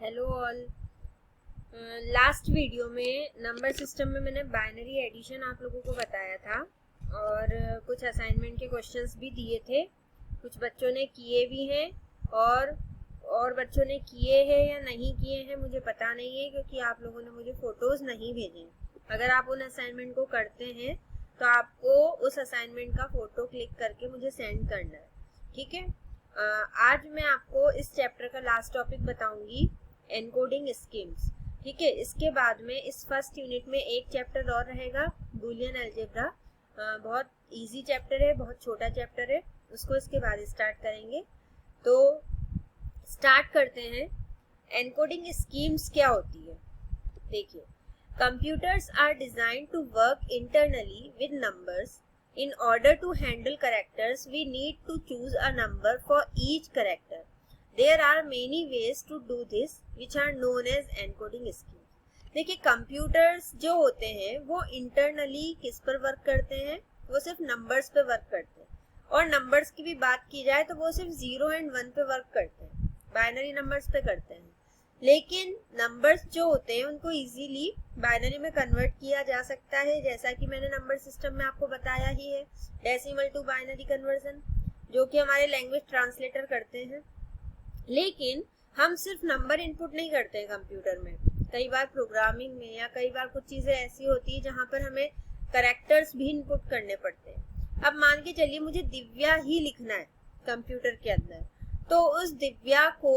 Hello all. Last video में number system में मैंने बाइनरी एडिशन आप लोगों को बताया था और कुछ असाइनमेंट के क्वेश्चंस भी दिए थे। कुछ बच्चों ने किए भी हैं और बच्चों ने किए हैं या नहीं किए हैं मुझे पता नहीं है, क्योंकि आप लोगों ने मुझे फ़ोटोज़ नहीं भेजे। अगर आप उन असाइनमेंट को करते हैं तो आपको उस असाइनमेंट का फ़ोटो क्लिक करके मुझे सेंड करना है, ठीक है। आज मैं आपको इस चैप्टर का लास्ट टॉपिक बताऊंगी, एनकोडिंग स्कीम्स, ठीक है। इसके बाद में इस फर्स्ट यूनिट में एक चैप्टर और रहेगा, बूलियन अलजेब्रा। बहुत इजी चैप्टर है, बहुत छोटा चैप्टर है, उसको इसके बाद स्टार्ट करेंगे। तो स्टार्ट करते हैं। एनकोडिंग स्कीम्स क्या होती है, देखिए। Computers are designed to work internally with numbers. In order to handle characters, we need to choose a number for each character. There are many ways to do this, which are known as encoding schemes. देखिए, computers जो होते हैं वो internally किस पर work करते हैं, वो सिर्फ नंबर्स पे वर्क करते हैं। और नंबर्स की भी बात की जाए तो वो सिर्फ 0 एंड 1 पे वर्क करते हैं, बाइनरी नंबर्स पे करते हैं। लेकिन नंबर्स जो होते हैं उनको इजीली बाइनरी में कन्वर्ट किया जा सकता है, जैसा कि मैंने नंबर सिस्टम में आपको बताया ही है, डेसिमल टू बाइनरी कन्वर्जन, जो कि हमारे लैंग्वेज ट्रांसलेटर करते हैं। लेकिन हम सिर्फ नंबर इनपुट नहीं करते हैं कंप्यूटर में, कई बार प्रोग्रामिंग में या कई बार कुछ चीज़ें ऐसी होती है जहाँ पर हमें करेक्टर्स भी इनपुट करने पड़ते हैं। अब मान के चलिए मुझे दिव्या ही लिखना है कंप्यूटर के अंदर, तो उस दिव्या को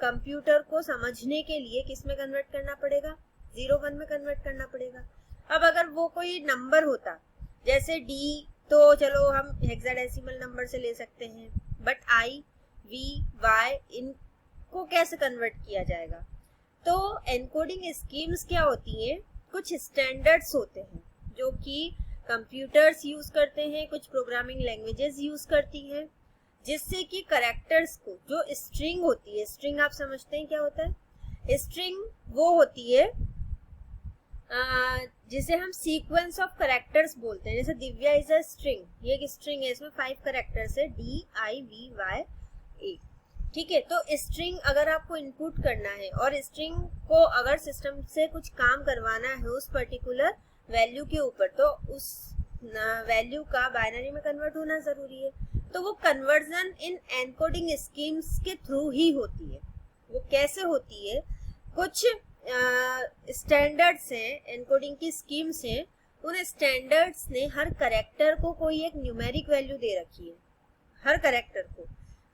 कंप्यूटर को समझने के लिए किस में कन्वर्ट करना पड़ेगा, 0-1 में कन्वर्ट करना पड़ेगा। अब अगर वो कोई नंबर होता जैसे डी, तो चलो हम हेक्साडेसिमल नंबर से ले सकते हैं, बट आई, वी, वाई, इनको कैसे कन्वर्ट किया जाएगा। तो एनकोडिंग स्कीम्स क्या होती हैं, कुछ स्टैंडर्ड्स होते हैं जो कि कंप्यूटर्स यूज करते हैं, कुछ प्रोग्रामिंग लैंग्वेजेस यूज करती हैं, जिससे कि करेक्टर्स को, जो स्ट्रिंग होती है, स्ट्रिंग आप समझते हैं क्या होता है। स्ट्रिंग वो होती है जिसे हम सीक्वेंस ऑफ करेक्टर्स बोलते हैं। जैसे दिव्या इज अ स्ट्रिंग, ये एक स्ट्रिंग है, इसमें 5 करेक्टर्स है, डी, आई, वी, वाई, ए, ठीक है। तो स्ट्रिंग अगर आपको इनपुट करना है और स्ट्रिंग को अगर सिस्टम से कुछ काम करवाना है उस पर्टिकुलर वैल्यू के ऊपर, तो उस वैल्यू का बाइनरी में कन्वर्ट होना जरूरी है। तो वो कन्वर्जन इन एनकोडिंग स्कीम्स के थ्रू ही होती है। वो कैसे होती है, कुछ स्टैंडर्ड्स हैं, एनकोडिंग की स्कीम्स हैं, उन स्टैंडर्ड्स ने हर करेक्टर को कोई एक न्यूमेरिक वैल्यू दे रखी है, हर करेक्टर को।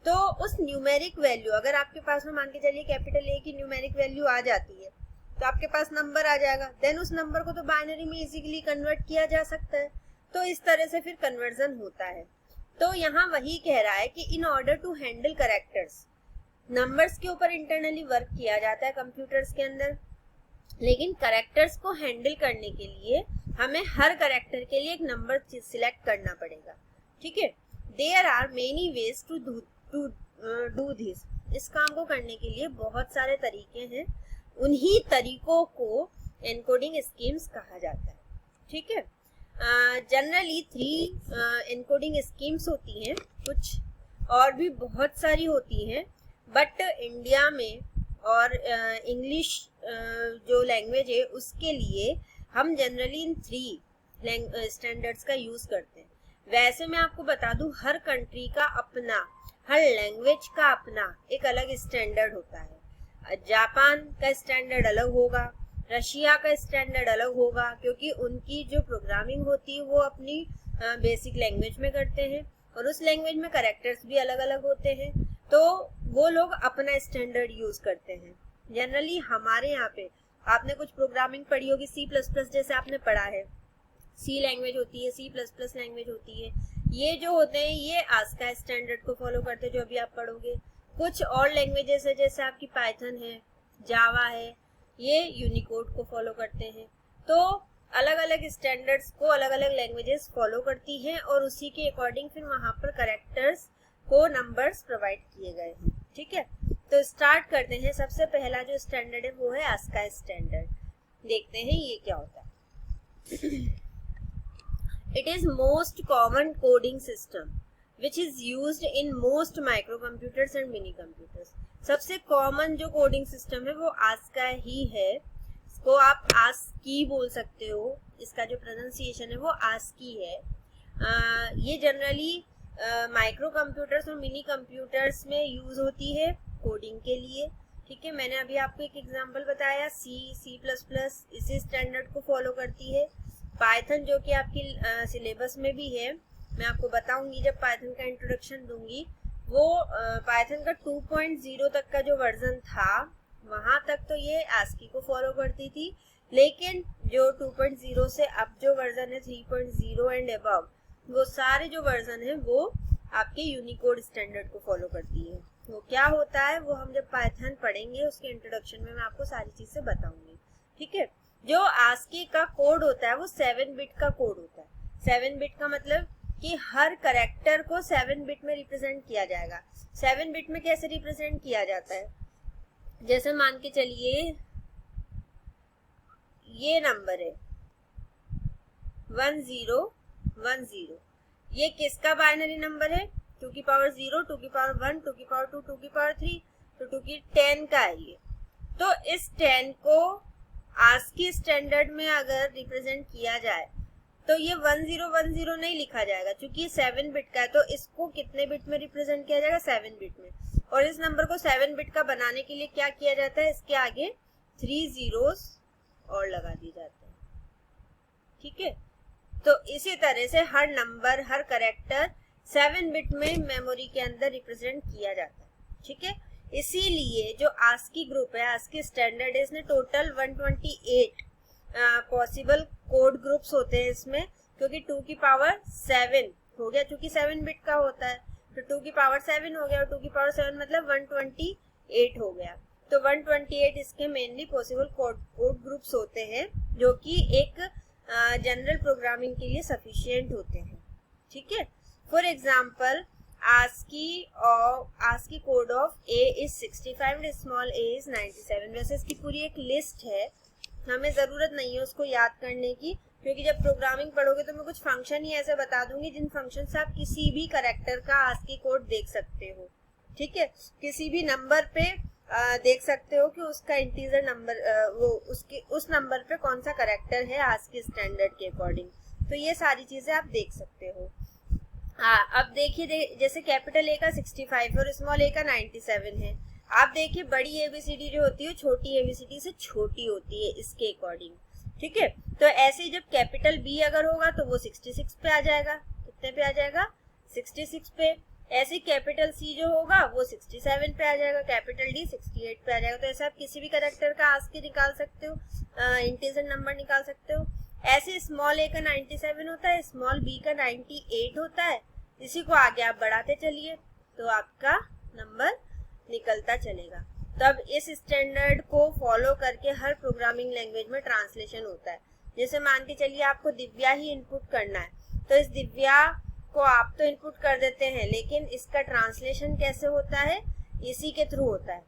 तो उस न्यूमेरिक वैल्यू, अगर आपके पास में मान के चलिए कैपिटल ए की न्यूमेरिक वैल्यू आ जाती है तो आपके पास नंबर आ जाएगा, देन उस नंबर को तो बाइनरी में इजीली कन्वर्ट किया जा सकता है। तो इस तरह से फिर कन्वर्जन होता है। तो यहाँ वही कह रहा है कि in order to handle characters, numbers के ऊपर इंटरनली वर्क किया जाता है कंप्यूटर्स के अंदर, लेकिन करेक्टर्स को हैंडल करने के लिए हमें हर करेक्टर के लिए एक नंबर सिलेक्ट करना पड़ेगा, ठीक है। There are many ways to do this, इस काम को करने के लिए बहुत सारे तरीके हैं, उन्हीं तरीकों को एनकोडिंग स्कीम्स कहा जाता है, ठीक है। जनरली 3 एनकोडिंग स्कीम्स होती हैं, कुछ और भी बहुत सारी होती हैं, बट इंडिया में और इंग्लिश जो लैंग्वेज है उसके लिए हम जनरली इन 3 स्टैंडर्ड्स का यूज करते हैं। वैसे मैं आपको बता दूं, हर कंट्री का अपना, हर लैंग्वेज का अपना एक अलग स्टैंडर्ड होता है। जापान का स्टैंडर्ड अलग होगा, रशिया का स्टैंडर्ड अलग होगा, क्योंकि उनकी जो प्रोग्रामिंग होती है वो अपनी बेसिक लैंग्वेज में करते हैं और उस लैंग्वेज में करेक्टर्स भी अलग अलग होते हैं, तो वो लोग अपना स्टैंडर्ड यूज करते हैं। जनरली हमारे यहाँ पे आपने कुछ प्रोग्रामिंग पढ़ी होगी, C++ जैसे आपने पढ़ा है, सी लैंग्वेज होती है, C++ लैंग्वेज होती है, ये जो होते हैं ये आस्का स्टैंडर्ड को फॉलो करते हैं, जो अभी आप पढ़ोगे। कुछ और लैंग्वेजेस है जैसे आपकी पाइथन है, जावा है, ये यूनिकोड को फॉलो करते हैं। तो अलग अलग स्टैंडर्ड्स को अलग अलग लैंग्वेजेस फॉलो करती हैं और उसी के अकॉर्डिंग फिर वहाँ पर करेक्टर्स को नंबर्स प्रोवाइड किए गए हैं, ठीक है। तो स्टार्ट करते हैं। सबसे पहला जो स्टैंडर्ड है वो है आस्का स्टैंडर्ड। देखते हैं ये क्या होता है। It is most common coding system which is used in most micro computers and mini computers. सबसे कॉमन जो कोडिंग सिस्टम है वो आस्का ही है। इसको आप आस्की बोल सकते हो, इसका जो प्रोनाउंसिएशन है वो आस्की है। ये जनरली माइक्रो कंप्यूटर्स और मिनी कंप्यूटर्स में यूज होती है कोडिंग के लिए। ठीक है, मैंने अभी आपको एक एग्जांपल बताया, C++ इसी स्टैंडर्ड को फॉलो करती है। पाइथन जो कि आपकी सिलेबस में भी है, मैं आपको बताऊंगी जब पाइथन का इंट्रोडक्शन दूंगी। वो पाइथन का 2.0 तक का जो वर्जन था वहां तक तो ये आस्की को फॉलो करती थी, लेकिन जो 2.0 से अब जो वर्जन है 3.0 एंड अबव, वो सारे जो वर्जन है वो आपके यूनिकोड स्टैंडर्ड को फॉलो करती है। वो क्या होता है वो हम जब पाइथन पढ़ेंगे उसके इंट्रोडक्शन में मैं आपको सारी चीजें बताऊंगी। ठीक है, जो आस्की का कोड होता है वो 7 बिट का कोड होता है। 7 बिट का मतलब कि हर करेक्टर को 7 बिट में रिप्रेजेंट किया जाएगा। 7 बिट में कैसे रिप्रेजेंट किया जाता है, जैसे मान के चलिए ये नंबर है 1010, ये किसका बाइनरी नंबर है, 2 की पावर 0, 2 की पावर 1, 2 की पावर 2, 2 की पावर 3, तो 2 की 10 का है ये। तो इस 10 को आस्की स्टैंडर्ड में अगर रिप्रेजेंट किया जाए तो ये 1010 नहीं लिखा जाएगा, क्योंकि ये 7 बिट का है। तो इसको कितने बिट में रिप्रेजेंट किया जाएगा, 7 बिट में। और इस नंबर को 7 बिट का बनाने के लिए क्या किया जाता है, इसके आगे 3 zeros और लगा दिए जाते हैं। ठीक है, तो इसी तरह से हर नंबर, हर करेक्टर 7 बिट में मेमोरी के अंदर रिप्रेजेंट किया जाता है। ठीक है, इसीलिए जो आस्की ग्रुप है, आस्की स्टैंडर्ड है, इसने टोटल 128 पॉसिबल कोड ग्रुप्स होते हैं इसमें, क्योंकि 2 की पावर 7 हो गया, क्योंकि 7 बिट का होता है, तो 2 की पावर 7 हो गया, और 2 की पावर 7 मतलब 128 हो गया। तो 128 इसके मेनली पॉसिबल कोड ग्रुप्स होते हैं, जो कि एक जनरल प्रोग्रामिंग के लिए सफिशिएंट होते हैं। ठीक है, for example ASCII code of A is 65 and small a is 97। वैसे इसकी पूरी एक लिस्ट है, हमें जरूरत नहीं है उसको याद करने की, क्योंकि जब प्रोग्रामिंग पढ़ोगे तो मैं कुछ फंक्शन ही ऐसे बता दूंगी जिन फंक्शन से आप किसी भी कैरेक्टर का आस्की कोड देख सकते हो। ठीक है, किसी भी नंबर पे देख सकते हो कि उसका इंटीजर नंबर वो उसके उस नंबर पे कौन सा कैरेक्टर है आस्की स्टैंडर्ड के अकॉर्डिंग। तो ये सारी चीजें आप देख सकते हो। अब देखिए, जैसे कैपिटल ए का 65 और स्मॉल ए का 97 है। आप देखिए बड़ी एबीसीडी जो होती है छोटी एबीसीडी से छोटी होती है इसके अकॉर्डिंग। ठीक है, तो ऐसे ही जब कैपिटल बी अगर होगा तो वो 66 पे आ जाएगा। कितने पे आ जाएगा, 66 पे। ऐसे कैपिटल सी जो होगा वो 67 पे आ जाएगा, कैपिटल डी 68 पे आ जाएगा। तो ऐसे आप किसी भी कैरेक्टर का आस्की निकाल सकते हो, इंटीजर नंबर निकाल सकते हो। ऐसे स्मॉल ए का 97 होता है, स्मॉल बी का 98 होता है। इसी को आगे आप बढ़ाते चलिए तो आपका नंबर निकलता चलेगा। तब इस स्टैंडर्ड को फॉलो करके हर प्रोग्रामिंग लैंग्वेज में ट्रांसलेशन होता है। जैसे मान के चलिए आपको दिव्या ही इनपुट करना है, तो इस दिव्या को आप तो इनपुट कर देते हैं, लेकिन इसका ट्रांसलेशन कैसे होता है, इसी के थ्रू होता है।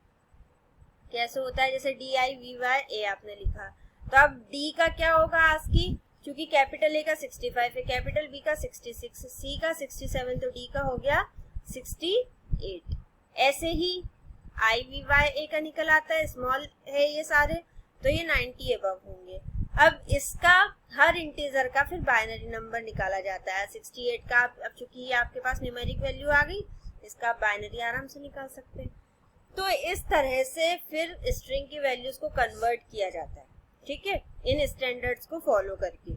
कैसे होता है, जैसे DIVY आपने लिखा, तो अब डी का क्या होगा आस्की, क्योंकि कैपिटल ए का 65 है, कैपिटल बी का 66, सी का 67, तो डी का हो गया 68। ऐसे ही IVY का निकल आता है, स्मॉल है ये सारे, तो ये 90 अबव होंगे। अब इसका हर इंटीजर का फिर बाइनरी नंबर निकाला जाता है। 68 का अब चूंकि ये आपके पास न्यूमेरिक वैल्यू आ गई, इसका बाइनरी आराम से निकाल सकते हैं। तो इस तरह से फिर स्ट्रिंग की वैल्यूज को कन्वर्ट किया जाता है। ठीक है, इन स्टैंडर्ड्स को फॉलो करके।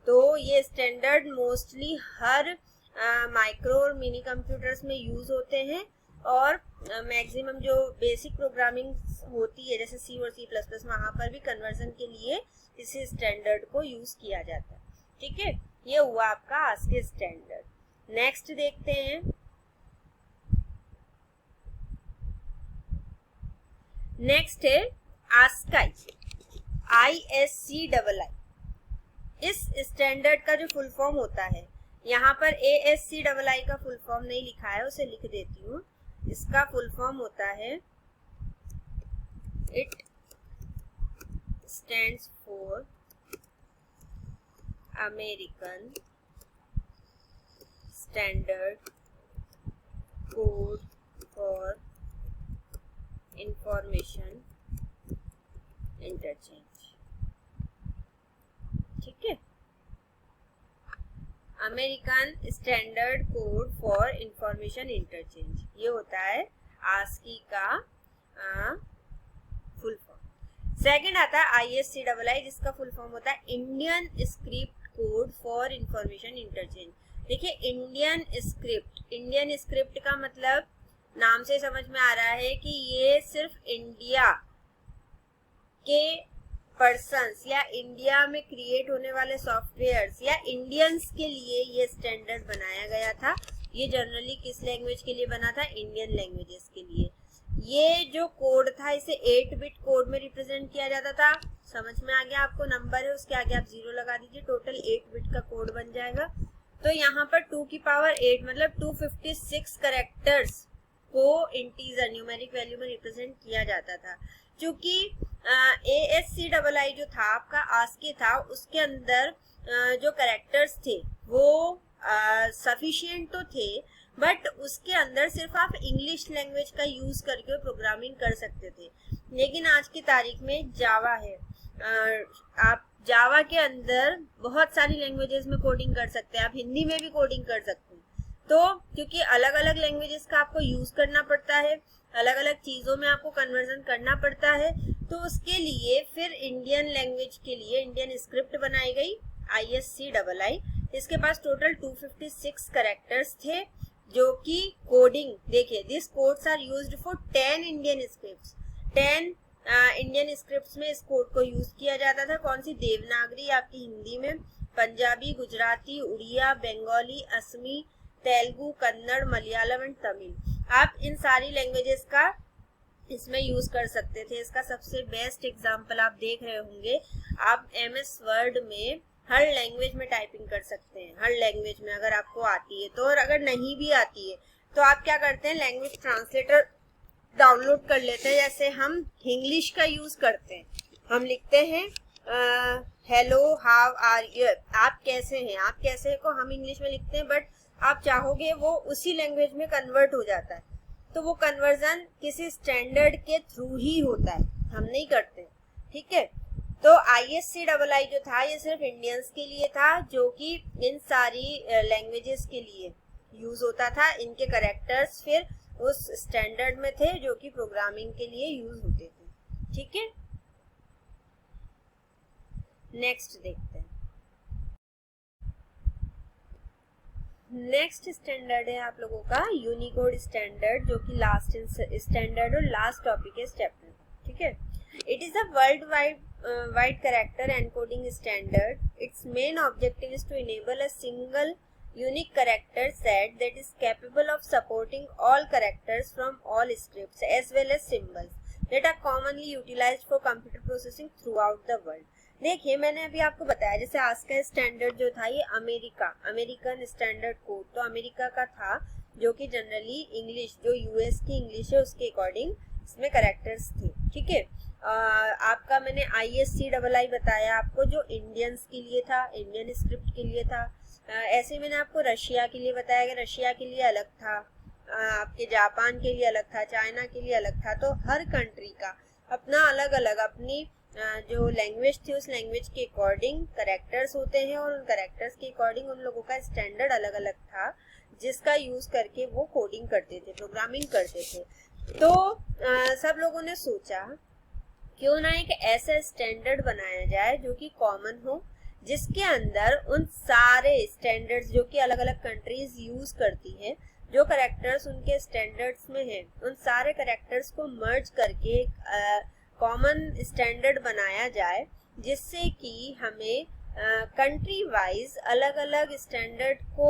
तो ये स्टैंडर्ड मोस्टली हर माइक्रो और मिनी कंप्यूटर्स में यूज होते हैं, और मैक्सिमम जो बेसिक प्रोग्रामिंग होती है जैसे C और C++, वहां पर भी कन्वर्जन के लिए इसी स्टैंडर्ड को यूज किया जाता है। ठीक है, ये हुआ आपका आस्की स्टैंडर्ड। नेक्स्ट देखते हैं, नेक्स्ट है आस्काई, ISCII। इस स्टैंडर्ड का जो फुल फॉर्म होता है, यहाँ पर ASCII का फुल फॉर्म नहीं लिखा है, उसे लिख देती हूँ। इसका फुल फॉर्म होता है, it stands for American standard code for information interchange. ठीक है, American standard code for information interchange, ये होता है आस्की का फुल फॉर्म। सेकंड आता है ISCII, जिसका फुल फॉर्म होता है Indian script code for information interchange. देखिए इंडियन स्क्रिप्ट का मतलब नाम से समझ में आ रहा है कि ये सिर्फ इंडिया के पर्सन्स या इंडिया में क्रिएट होने वाले सॉफ्टवेयर्स या इंडियंस के लिए ये स्टैंडर्ड बनाया गया था। ये जनरली किस लैंग्वेज के लिए बना था? इंडियन लैंग्वेजेस के लिए। ये जो कोड था इसे 8 बिट कोड में रिप्रेजेंट किया जाता था। समझ में आ गया आपको? नंबर है उसके आगे आप 0 लगा दीजिए, टोटल 8 बिट का कोड बन जाएगा। तो यहाँ पर 2 की पावर 8 मतलब 256 कैरेक्टर्स को इंटीजर न्यूमेरिक वैल्यू में रिप्रेजेंट किया जाता था। चूंकि ASCII जो था आपका आस्की था, उसके अंदर जो कैरेक्टर्स थे वो सफिशिएंट तो थे, बट उसके अंदर सिर्फ आप इंग्लिश लैंग्वेज का यूज करके प्रोग्रामिंग कर सकते थे। लेकिन आज की तारीख में जावा है, आप जावा के अंदर बहुत सारी लैंग्वेजेस में कोडिंग कर सकते हैं, आप हिंदी में भी कोडिंग कर सकते हैं। तो क्योंकि अलग अलग लैंग्वेजेस का आपको यूज करना पड़ता है, अलग अलग चीजों में आपको कन्वर्जन करना पड़ता है, तो उसके लिए फिर इंडियन लैंग्वेज के लिए इंडियन स्क्रिप्ट बनाई गई ISCII। इसके पास टोटल 256 कैरेक्टर्स थे जो कि कोडिंग, देखिए this codes are used for 10 Indian scripts. 10 Indian scripts में इस कोड को यूज किया जाता था। कौन सी? देवनागरी आपकी हिंदी में, पंजाबी, गुजराती, उड़िया, बंगाली, असमी, तेलुगु, कन्नड़, मलयालम एंड तमिल। आप इन सारी लैंग्वेजेस का इसमें यूज कर सकते थे। इसका सबसे बेस्ट एग्जांपल आप देख रहे होंगे, आप MS वर्ड में हर लैंग्वेज में टाइपिंग कर सकते हैं, हर लैंग्वेज में अगर आपको आती है तो। और अगर नहीं भी आती है तो आप क्या करते हैं, लैंग्वेज ट्रांसलेटर डाउनलोड कर लेते हैं। जैसे हम इंग्लिश का यूज करते हैं, हम लिखते हैं हेलो हाउ आर यू, आप कैसे हैं, आप कैसे हैं को हम इंग्लिश में लिखते हैं, बट आप चाहोगे वो उसी लैंग्वेज में कन्वर्ट हो जाता है। तो वो कन्वर्जन किसी स्टैंडर्ड के थ्रू ही होता है, हम नहीं करते। ठीक है, तो ISCII जो था ये सिर्फ इंडियंस के लिए था, जो कि इन सारी लैंग्वेजेस के लिए यूज होता था। इनके कैरेक्टर्स फिर उस स्टैंडर्ड में थे जो कि प्रोग्रामिंग के लिए यूज होते थे। ठीक है, नेक्स्ट देखते हैं। नेक्स्ट स्टैंडर्ड है आप लोगों का यूनिकोड स्टैंडर्ड, जो कि लास्ट स्टैंडर्ड और लास्ट टॉपिक है इस चैप्टर का। ठीक है, it is a world wide character encoding standard. It's main objective is to enable a single unique character set that is capable of supporting all characters from all scripts as well as symbols that are commonly utilized for computer processing throughout the world। देखिए मैंने अभी आपको बताया, जैसे आज का standard जो था ये अमेरिकन स्टैंडर्ड कोड तो अमेरिका का था, जो कि जनरली इंग्लिश, जो US की इंग्लिश है उसके अकॉर्डिंग इसमें कैरेक्टर्स थे। ठीक है, आपका मैंने ISCII बताया आपको, जो इंडियंस के लिए था, इंडियन स्क्रिप्ट के लिए था। ऐसे मैंने आपको रशिया के लिए बताया कि रशिया के लिए अलग था, आपके जापान के लिए अलग था, चाइना के लिए अलग था। तो हर कंट्री का अपना अलग अलग अपनी जो लैंग्वेज थी उस लैंग्वेज के अकॉर्डिंग कैरेक्टर्स होते हैं, और उन कैरेक्टर्स के अकॉर्डिंग उन लोगों का स्टैंडर्ड अलग अलग था जिसका यूज करके वो कोडिंग करते थे, प्रोग्रामिंग करते थे। तो सब लोगों ने सोचा क्यों ना एक ऐसा स्टैंडर्ड बनाया जाए जो कि कॉमन हो, जिसके अंदर उन सारे स्टैंडर्ड्स जो कि अलग अलग कंट्रीज यूज करती हैं, जो कैरेक्टर्स उनके स्टैंडर्ड्स में हैं, उन सारे कैरेक्टर्स को मर्ज करके कॉमन स्टैंडर्ड बनाया जाए, जिससे कि हमें कंट्री वाइज अलग अलग स्टैंडर्ड को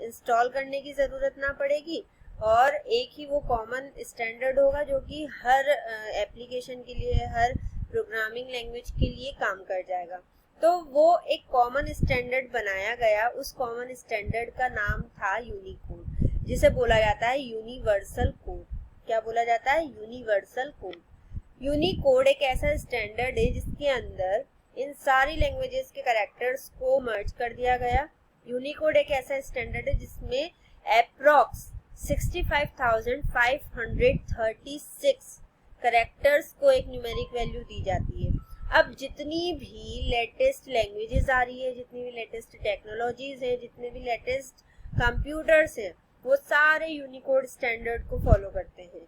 इंस्टॉल करने की ज़रूरत ना पड़ेगी, और एक ही वो कॉमन स्टैंडर्ड होगा जो कि हर एप्लीकेशन के लिए, हर प्रोग्रामिंग लैंग्वेज के लिए काम कर जाएगा। तो वो एक कॉमन स्टैंडर्ड बनाया गया। उस कॉमन स्टैंडर्ड का नाम था यूनिकोड, जिसे बोला जाता है यूनिवर्सल कोड। क्या बोला जाता है? Universal code. यूनिकोड एक ऐसा स्टैंडर्ड है जिसके अंदर इन सारी लैंग्वेजेस के कैरेक्टर्स को मर्ज कर दिया गया। यूनिकोड एक ऐसा स्टैंडर्ड है जिसमें अप्रॉक्स 65,536 करेक्टर्स को एक न्यूमेरिक वैल्यू दी जाती है। अब जितनी भी लेटेस्ट लैंग्वेजेस आ रही है, जितनी भी लेटेस्ट टेक्नोलॉजीज हैं, जितने भी लेटेस्ट कंप्यूटर्स हैं, वो सारे यूनिकोड स्टैंडर्ड को फॉलो करते हैं।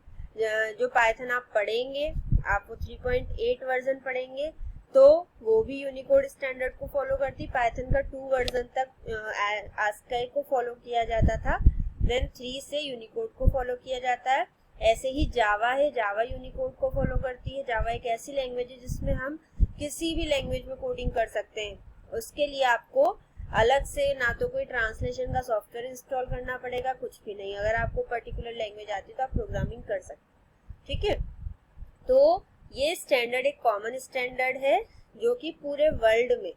जो पाइथन आप पढ़ेंगे, आप वो 3.8 वर्जन पढ़ेंगे तो वो भी यूनिकोड स्टैंडर्ड को फॉलो करती। पाइथन का 2 वर्जन तक आस्काई को फॉलो किया जाता था, देन 3 से यूनिकोड को फॉलो किया जाता है। ऐसे ही जावा है, जावा यूनिकोड को फॉलो करती है। जावा एक ऐसी लैंग्वेज है जिसमें हम किसी भी लैंग्वेज में कोडिंग कर सकते हैं। उसके लिए आपको अलग से ना तो कोई ट्रांसलेशन का सॉफ्टवेयर इंस्टॉल करना पड़ेगा, कुछ भी नहीं। अगर आपको पर्टिकुलर लैंग्वेज आती है तो आप प्रोग्रामिंग कर सकते हैं, ठीक है। तो ये स्टैंडर्ड एक कॉमन स्टैंडर्ड है जो कि पूरे वर्ल्ड में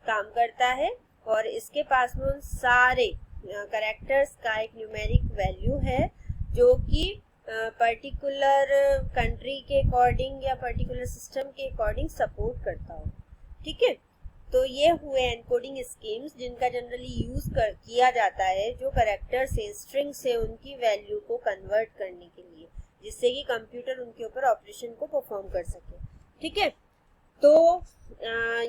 काम करता है, और इसके पास में उन सारे कैरेक्टर्स का एक न्यूमेरिक वैल्यू है जो कि पर्टिकुलर कंट्री के अकॉर्डिंग या पर्टिकुलर सिस्टम के अकॉर्डिंग सपोर्ट करता हो, ठीक है। तो ये हुए एनकोडिंग स्कीम्स जिनका जनरली यूज किया जाता है जो कैरेक्टर से, स्ट्रिंग से उनकी वैल्यू को कन्वर्ट करने के लिए, जिससे कि कंप्यूटर उनके ऊपर ऑपरेशन को परफॉर्म कर सके, ठीक है। तो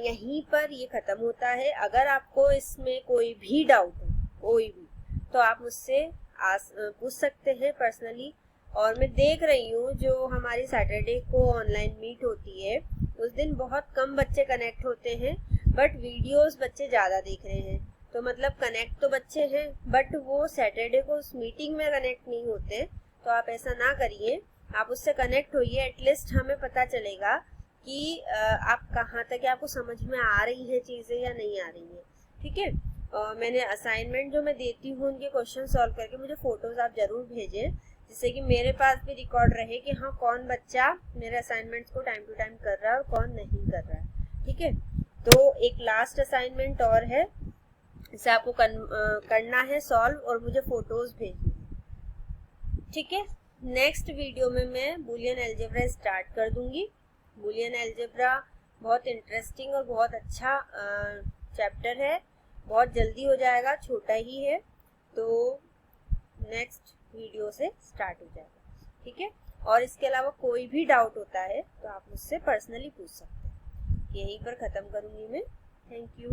यहीं पर ये खत्म होता है। अगर आपको इसमें कोई भी डाउट हो, कोई भी, तो आप मुझसे पूछ सकते हैं पर्सनली। और मैं देख रही हूँ जो हमारी सैटरडे को ऑनलाइन मीट होती है, उस दिन बहुत कम बच्चे कनेक्ट होते हैं, बट वीडियोस बच्चे ज़्यादा देख रहे हैं। तो मतलब कनेक्ट तो बच्चे हैं, बट वो सैटरडे को उस मीटिंग में कनेक्ट नहीं होते। तो आप ऐसा ना करिए, आप उससे कनेक्ट होइए। एटलीस्ट हमें पता चलेगा कि आप कहाँ तक, आपको समझ में आ रही है चीज़ें या नहीं आ रही हैं, ठीक है। मैंने असाइनमेंट जो मैं देती हूँ उनके क्वेश्चन सॉल्व करके मुझे फ़ोटोज़ आप ज़रूर भेजें, जिससे कि मेरे पास भी रिकॉर्ड रहे कि हाँ कौन बच्चा मेरे असाइनमेंट्स को टाइम टू टाइम कर रहा है और कौन नहीं कर रहा है, ठीक है। तो एक लास्ट असाइनमेंट और है, इसे आपको करना है सॉल्व और मुझे फ़ोटोज़ भेजनी है, ठीक है। नेक्स्ट वीडियो में मैं बूलियन अलजेब्रा स्टार्ट कर दूंगी। बूलियन अलजेब्रा बहुत इंटरेस्टिंग और बहुत अच्छा चैप्टर है, बहुत जल्दी हो जाएगा, छोटा ही है, तो नेक्स्ट वीडियो से स्टार्ट हो जाएगा, ठीक है। और इसके अलावा कोई भी डाउट होता है तो आप मुझसे पर्सनली पूछ सकते हैं। यहीं पर ख़त्म करूँगी मैं। Thank you.